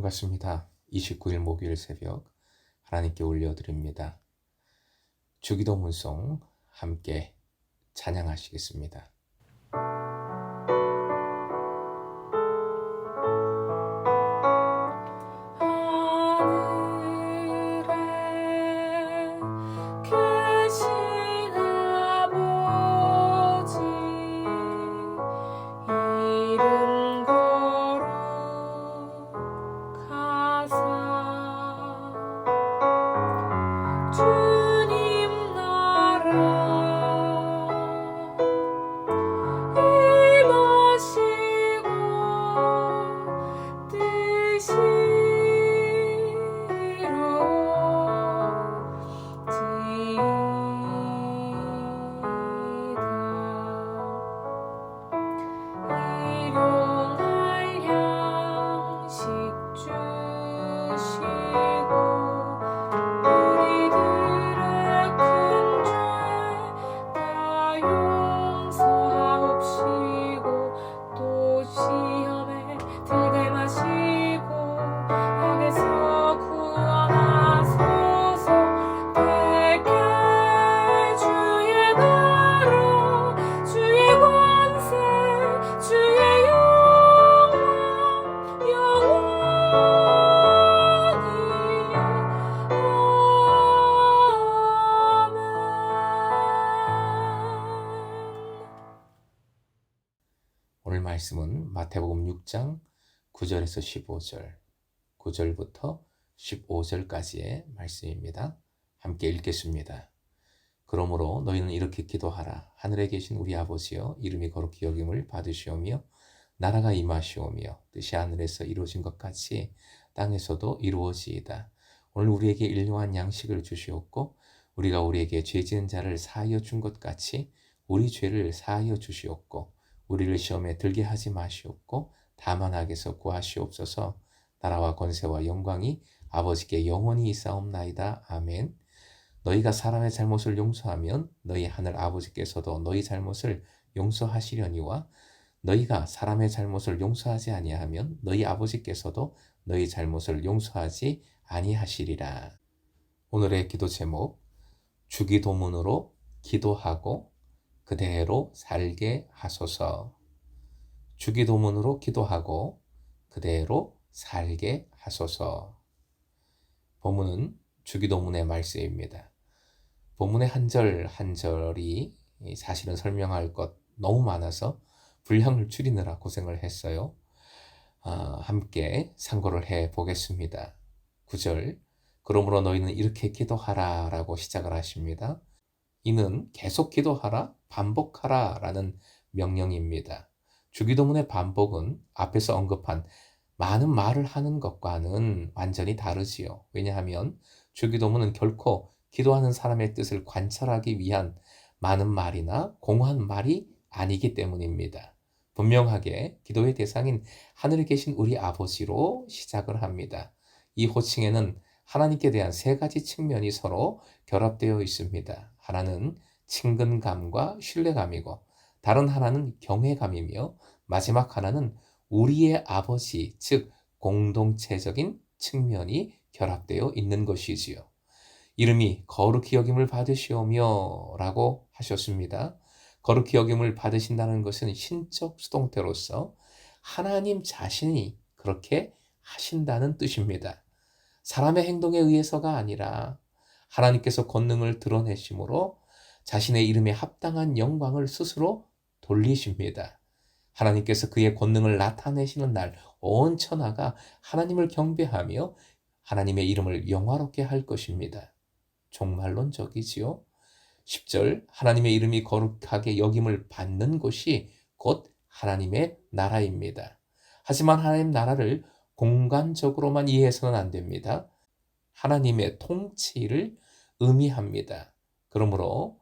반갑습니다. 29일 목요일 새벽 하나님께 올려드립니다. 주기도 문송 함께 찬양하시겠습니다. 오늘 말씀은 마태복음 6장 9절에서 15절, 9절부터 15절까지의 말씀입니다. 함께 읽겠습니다. 그러므로 너희는 이렇게 기도하라. 하늘에 계신 우리 아버지여, 이름이 거룩히 여김을 받으시오며 나라가 임하시오며 뜻이 하늘에서 이루어진 것 같이 땅에서도 이루어지이다. 오늘 우리에게 일용할 양식을 주시옵고 우리가 우리에게 죄 지은 자를 사하여 준 것 같이 우리 죄를 사하여 주시옵고 우리를 시험에 들게 하지 마시옵고 다만 악에서 구하시옵소서. 나라와 권세와 영광이 아버지께 영원히 있사옵나이다. 아멘. 너희가 사람의 잘못을 용서하면 너희 하늘 아버지께서도 너희 잘못을 용서하시려니와 너희가 사람의 잘못을 용서하지 아니하면 너희 아버지께서도 너희 잘못을 용서하지 아니하시리라. 오늘의 기도 제목, 주기도문으로 기도하고 그대로 살게 하소서. 주기도문으로 기도하고 그대로 살게 하소서. 본문은 주기도문의 말씀입니다. 본문의 한 절 한 절이 사실은 설명할 것 너무 많아서 분량을 줄이느라 고생을 했어요. 함께 상고를 해 보겠습니다. 9절, 그러므로 너희는 이렇게 기도하라 라고 시작을 하십니다. 이는 계속 기도하라, 반복하라 라는 명령입니다. 주기도문의 반복은 앞에서 언급한 많은 말을 하는 것과는 완전히 다르지요. 왜냐하면 주기도문은 결코 기도하는 사람의 뜻을 관찰하기 위한 많은 말이나 공허한 말이 아니기 때문입니다. 분명하게 기도의 대상인 하늘에 계신 우리 아버지로 시작을 합니다. 이 호칭에는 하나님께 대한 세 가지 측면이 서로 결합되어 있습니다. 하나는 친근감과 신뢰감이고 다른 하나는 경외감이며 마지막 하나는 우리의 아버지, 즉 공동체적인 측면이 결합되어 있는 것이지요. 이름이 거룩히 여김을 받으시오며 라고 하셨습니다. 거룩히 여김을 받으신다는 것은 신적 수동태로서 하나님 자신이 그렇게 하신다는 뜻입니다. 사람의 행동에 의해서가 아니라 하나님께서 권능을 드러내심으로 자신의 이름에 합당한 영광을 스스로 돌리십니다. 하나님께서 그의 권능을 나타내시는 날 온 천하가 하나님을 경배하며 하나님의 이름을 영화롭게 할 것입니다. 종말론적이지요. 10절, 하나님의 이름이 거룩하게 여김을 받는 곳이 곧 하나님의 나라입니다. 하지만 하나님 나라를 공간적으로만 이해해서는 안 됩니다. 하나님의 통치를 의미합니다. 그러므로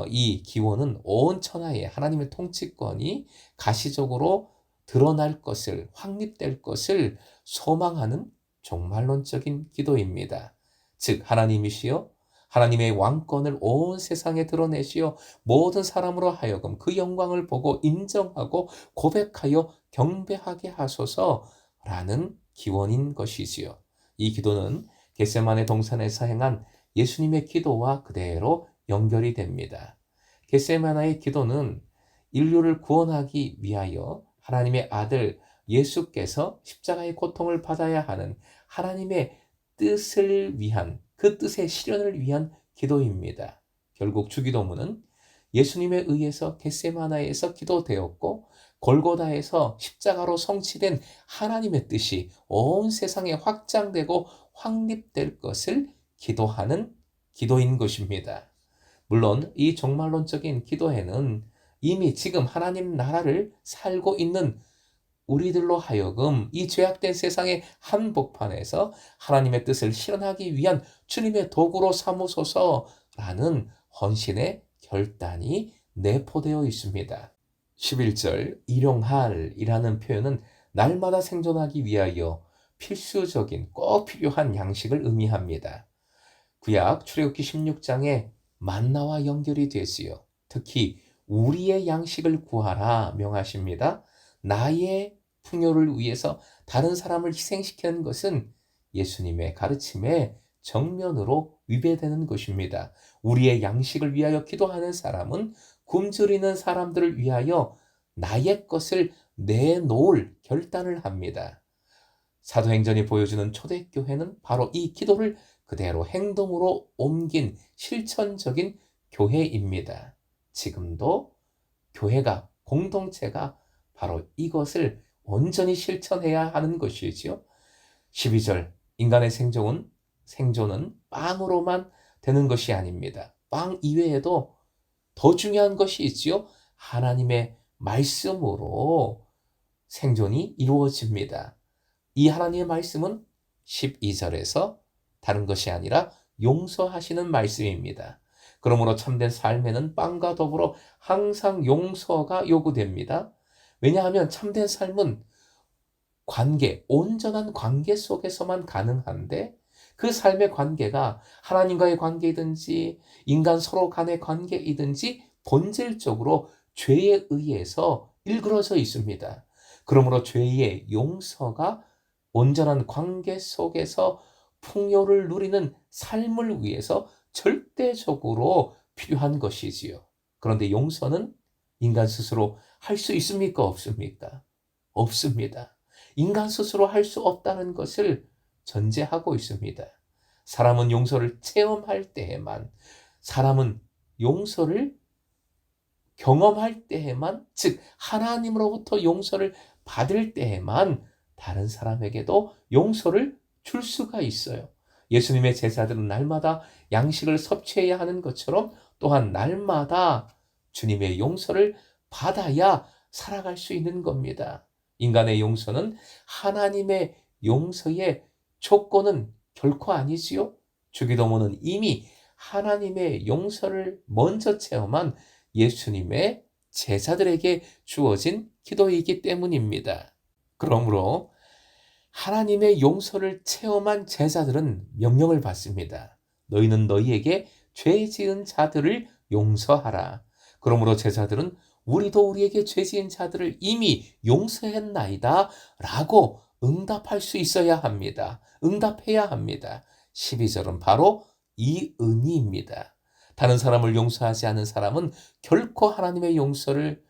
이 기원은 온 천하에 하나님의 통치권이 가시적으로 드러날 것을, 확립될 것을 소망하는 종말론적인 기도입니다. 즉 하나님이시여 하나님의 왕권을 온 세상에 드러내시어 모든 사람으로 하여금 그 영광을 보고 인정하고 고백하여 경배하게 하소서라는 기원인 것이지요. 이 기도는 겟세마네 동산에서 행한 예수님의 기도와 그대로 연결이 됩니다. 겟세마네의 기도는 인류를 구원하기 위하여 하나님의 아들 예수께서 십자가의 고통을 받아야 하는 하나님의 뜻을 위한, 그 뜻의 실현을 위한 기도입니다. 결국 주기도문은 예수님에 의해서 겟세마네에서 기도되었고 골고다에서 십자가로 성취된 하나님의 뜻이 온 세상에 확장되고 확립될 것을 기도하는 기도인 것입니다. 물론 이 종말론적인 기도에는 이미 지금 하나님 나라를 살고 있는 우리들로 하여금 이 죄악된 세상의 한복판에서 하나님의 뜻을 실현하기 위한 주님의 도구로 삼으소서라는 헌신의 결단이 내포되어 있습니다. 11절 일용할이라는 표현은 날마다 생존하기 위하여 필수적인 꼭 필요한 양식을 의미합니다. 구약 출애굽기 16장에 만나와 연결이 되지요. 특히 우리의 양식을 구하라 명하십니다. 나의 풍요를 위해서 다른 사람을 희생시키는 것은 예수님의 가르침에 정면으로 위배되는 것입니다. 우리의 양식을 위하여 기도하는 사람은 굶주리는 사람들을 위하여 나의 것을 내놓을 결단을 합니다. 사도행전이 보여주는 초대교회는 바로 이 기도를 그대로 행동으로 옮긴 실천적인 교회입니다. 지금도 교회가, 공동체가 바로 이것을 온전히 실천해야 하는 것이지요. 12절 인간의 생존은 빵으로만 되는 것이 아닙니다. 빵 이외에도 더 중요한 것이 있지요. 하나님의 말씀으로 생존이 이루어집니다. 이 하나님의 말씀은 12절에서 다른 것이 아니라 용서하시는 말씀입니다. 그러므로 참된 삶에는 빵과 더불어 항상 용서가 요구됩니다. 왜냐하면 참된 삶은 온전한 관계 속에서만 가능한데 그 삶의 관계가 하나님과의 관계이든지 인간 서로 간의 관계이든지 본질적으로 죄에 의해서 일그러져 있습니다. 그러므로 죄의 용서가 온전한 관계 속에서 풍요를 누리는 삶을 위해서 절대적으로 필요한 것이지요. 그런데 용서는 인간 스스로 할 수 있습니까? 없습니까? 없습니다. 인간 스스로 할 수 없다는 것을 전제하고 있습니다. 사람은 용서를 체험할 때에만, 사람은 용서를 경험할 때에만, 즉 하나님으로부터 용서를 받을 때에만 다른 사람에게도 용서를 줄 수가 있어요. 예수님의 제자들은 날마다 양식을 섭취해야 하는 것처럼 또한 날마다 주님의 용서를 받아야 살아갈 수 있는 겁니다. 인간의 용서는 하나님의 용서의 조건은 결코 아니지요. 주기도문은 이미 하나님의 용서를 먼저 체험한 예수님의 제자들에게 주어진 기도이기 때문입니다. 그러므로 하나님의 용서를 체험한 제자들은 명령을 받습니다. 너희는 너희에게 죄 지은 자들을 용서하라. 그러므로 제자들은 우리도 우리에게 죄 지은 자들을 이미 용서했나이다 라고 응답할 수 있어야 합니다. 응답해야 합니다. 12절은 바로 이 의미입니다. 다른 사람을 용서하지 않은 사람은 결코 하나님의 용서를,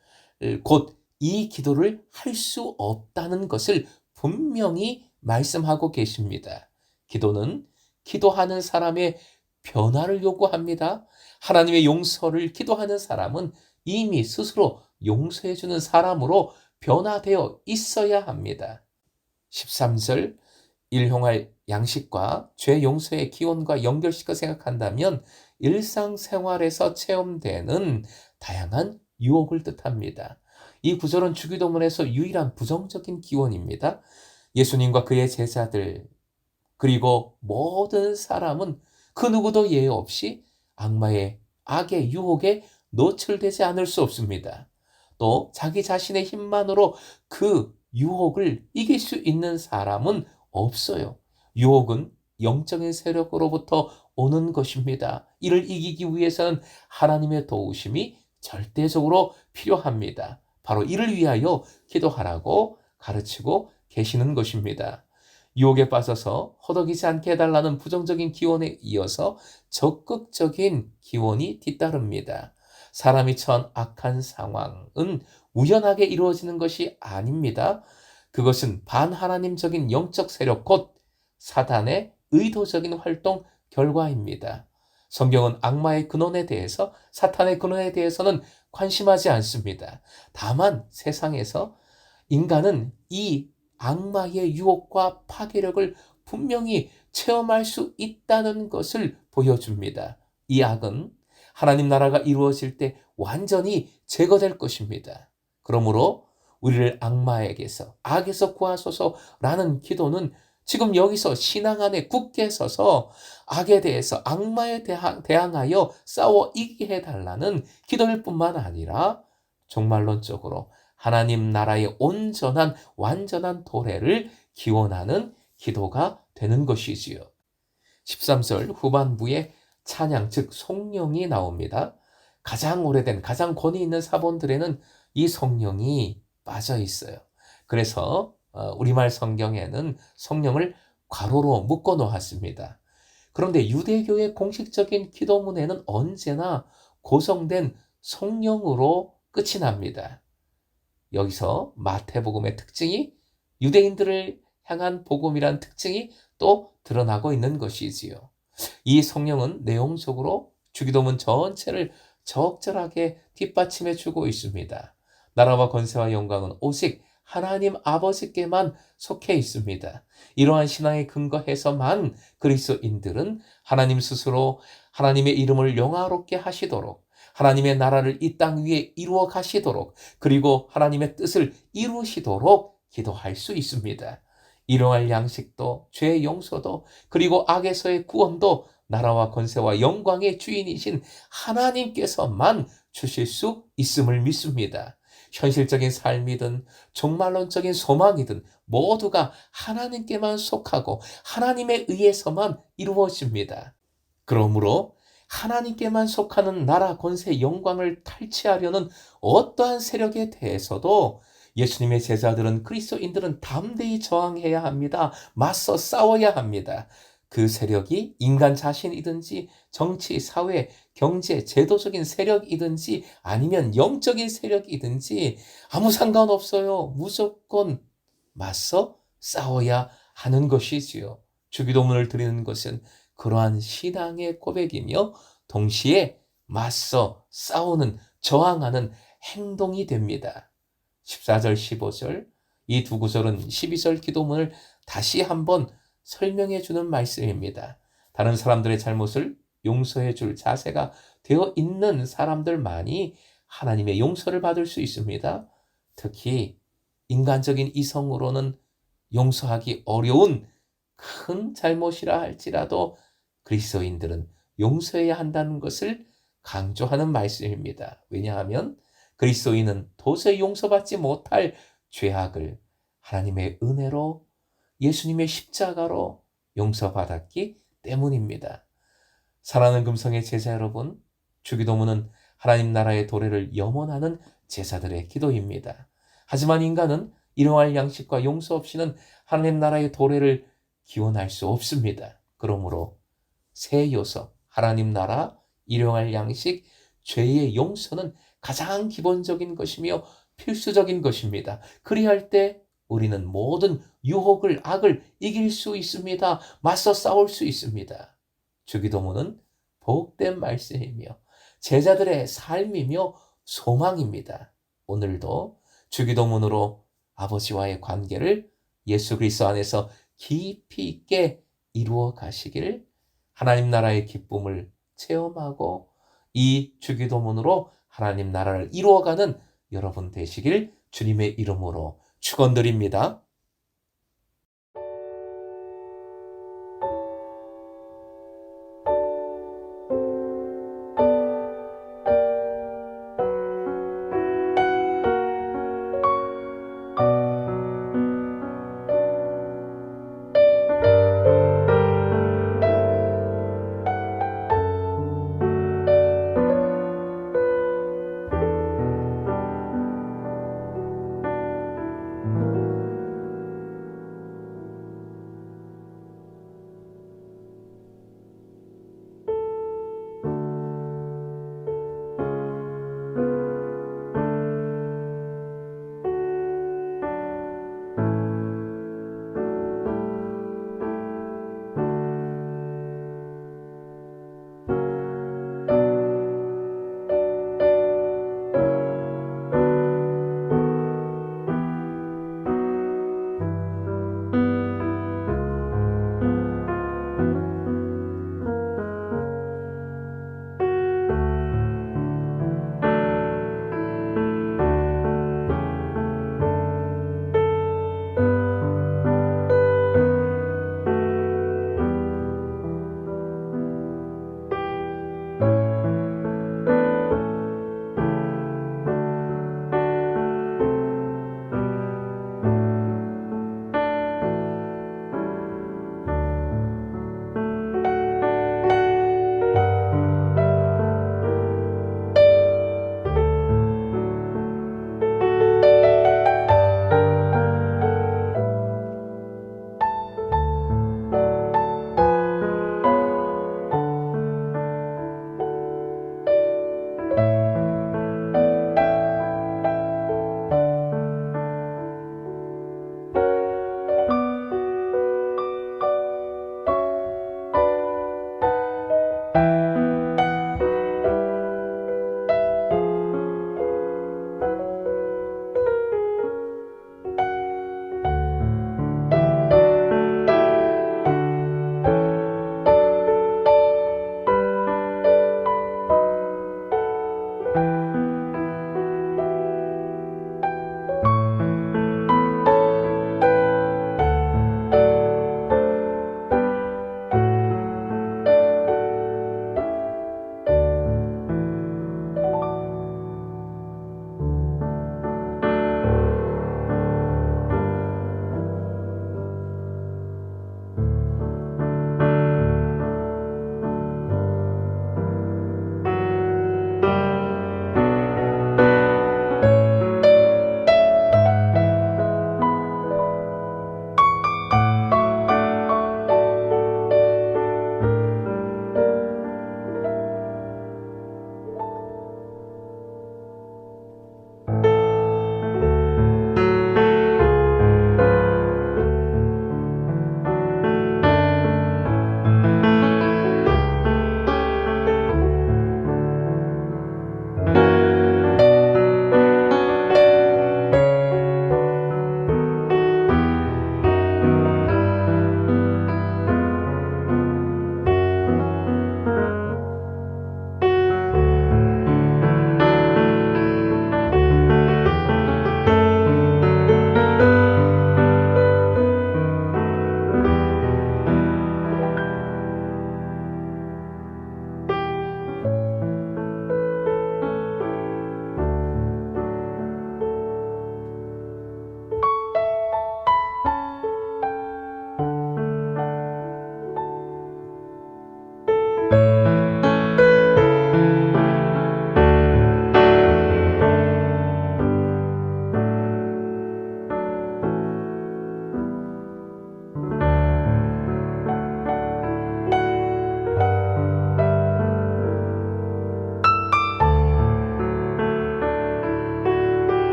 곧 이 기도를 할 수 없다는 것을 분명히 말씀하고 계십니다. 기도는 기도하는 사람의 변화를 요구합니다. 하나님의 용서를 기도하는 사람은 이미 스스로 용서해주는 사람으로 변화되어 있어야 합니다. 13절 일용할 양식과 죄 용서의 기원과 연결시켜 생각한다면 일상생활에서 체험되는 다양한 유혹을 뜻합니다. 이 구절은 주기도문에서 유일한 부정적인 기원입니다. 예수님과 그의 제자들 그리고 모든 사람은 그 누구도 예외 없이 악의 유혹에 노출되지 않을 수 없습니다. 또 자기 자신의 힘만으로 그 유혹을 이길 수 있는 사람은 없어요. 유혹은 영적인 세력으로부터 오는 것입니다. 이를 이기기 위해서는 하나님의 도우심이 절대적으로 필요합니다. 바로 이를 위하여 기도하라고 가르치고 계시는 것입니다. 유혹에 빠져서 허덕이지 않게 해달라는 부정적인 기원에 이어서 적극적인 기원이 뒤따릅니다. 사람이 처한 악한 상황은 우연하게 이루어지는 것이 아닙니다. 그것은 반하나님적인 영적 세력 곧 사단의 의도적인 활동 결과입니다. 성경은 악마의 근원에 대해서, 사탄의 근원에 대해서는 관심하지 않습니다. 다만 세상에서 인간은 이 악마의 유혹과 파괴력을 분명히 체험할 수 있다는 것을 보여줍니다. 이 악은 하나님 나라가 이루어질 때 완전히 제거될 것입니다. 그러므로 우리를 악마에게서, 악에서 구하소서라는 기도는 지금 여기서 신앙 안에 굳게 서서 악에 대해서, 악마에 대항하여 싸워 이기게 해달라는 기도일 뿐만 아니라 종말론적으로 하나님 나라의 온전한 완전한 도래를 기원하는 기도가 되는 것이지요. 13절 후반부에 찬양 즉 성령이 나옵니다. 가장 오래된 가장 권위 있는 사본들에는 이 성령이 빠져 있어요. 그래서 우리말 성경에는 성령을 괄호로 묶어 놓았습니다. 그런데 유대교의 공식적인 기도문에는 언제나 고성된 성령으로 끝이 납니다. 여기서 마태복음의 특징이 유대인들을 향한 복음이란 특징이 또 드러나고 있는 것이지요. 이 성령은 내용적으로 주기도문 전체를 적절하게 뒷받침해 주고 있습니다. 나라와 권세와 영광은 오직 하나님 아버지께만 속해 있습니다. 이러한 신앙에 근거해서만 그리스도인들은 하나님 스스로 하나님의 이름을 영화롭게 하시도록, 하나님의 나라를 이 땅 위에 이루어 가시도록, 그리고 하나님의 뜻을 이루시도록 기도할 수 있습니다. 일용할 양식도, 죄의 용서도, 그리고 악에서의 구원도 나라와 권세와 영광의 주인이신 하나님께서만 주실 수 있음을 믿습니다. 현실적인 삶이든 종말론적인 소망이든 모두가 하나님께만 속하고 하나님에 의해서만 이루어집니다. 그러므로 하나님께만 속하는 나라, 권세, 영광을 탈취하려는 어떠한 세력에 대해서도 예수님의 제자들은, 그리스도인들은 담대히 저항해야 합니다. 맞서 싸워야 합니다. 그 세력이 인간 자신이든지 정치, 사회, 경제, 제도적인 세력이든지 아니면 영적인 세력이든지 아무 상관없어요. 무조건 맞서 싸워야 하는 것이지요. 주기도문을 드리는 것은 그러한 신앙의 고백이며 동시에 맞서 싸우는, 저항하는 행동이 됩니다. 14절, 15절, 이 두 구절은 12절 기도문을 다시 한번 설명해 주는 말씀입니다. 다른 사람들의 잘못을 용서해 줄 자세가 되어 있는 사람들만이 하나님의 용서를 받을 수 있습니다. 특히 인간적인 이성으로는 용서하기 어려운 큰 잘못이라 할지라도 그리스도인들은 용서해야 한다는 것을 강조하는 말씀입니다. 왜냐하면 그리스도인은 도저히 용서받지 못할 죄악을 하나님의 은혜로 예수님의 십자가로 용서받았기 때문입니다. 사랑하는 금성의 제자 여러분, 주기도문은 하나님 나라의 도래를 염원하는 제자들의 기도입니다. 하지만 인간은 일용할 양식과 용서 없이는 하나님 나라의 도래를 기원할 수 없습니다. 그러므로 세 요소, 하나님 나라, 일용할 양식, 죄의 용서는 가장 기본적인 것이며 필수적인 것입니다. 그리할 때 우리는 모든 유혹을, 악을 이길 수 있습니다. 맞서 싸울 수 있습니다. 주기도문은 복된 말씀이며 제자들의 삶이며 소망입니다. 오늘도 주기도문으로 아버지와의 관계를 예수 그리스도 안에서 깊이 있게 이루어 가시길, 하나님 나라의 기쁨을 체험하고 이 주기도문으로 하나님 나라를 이루어가는 여러분 되시길 주님의 이름으로 축원드립니다.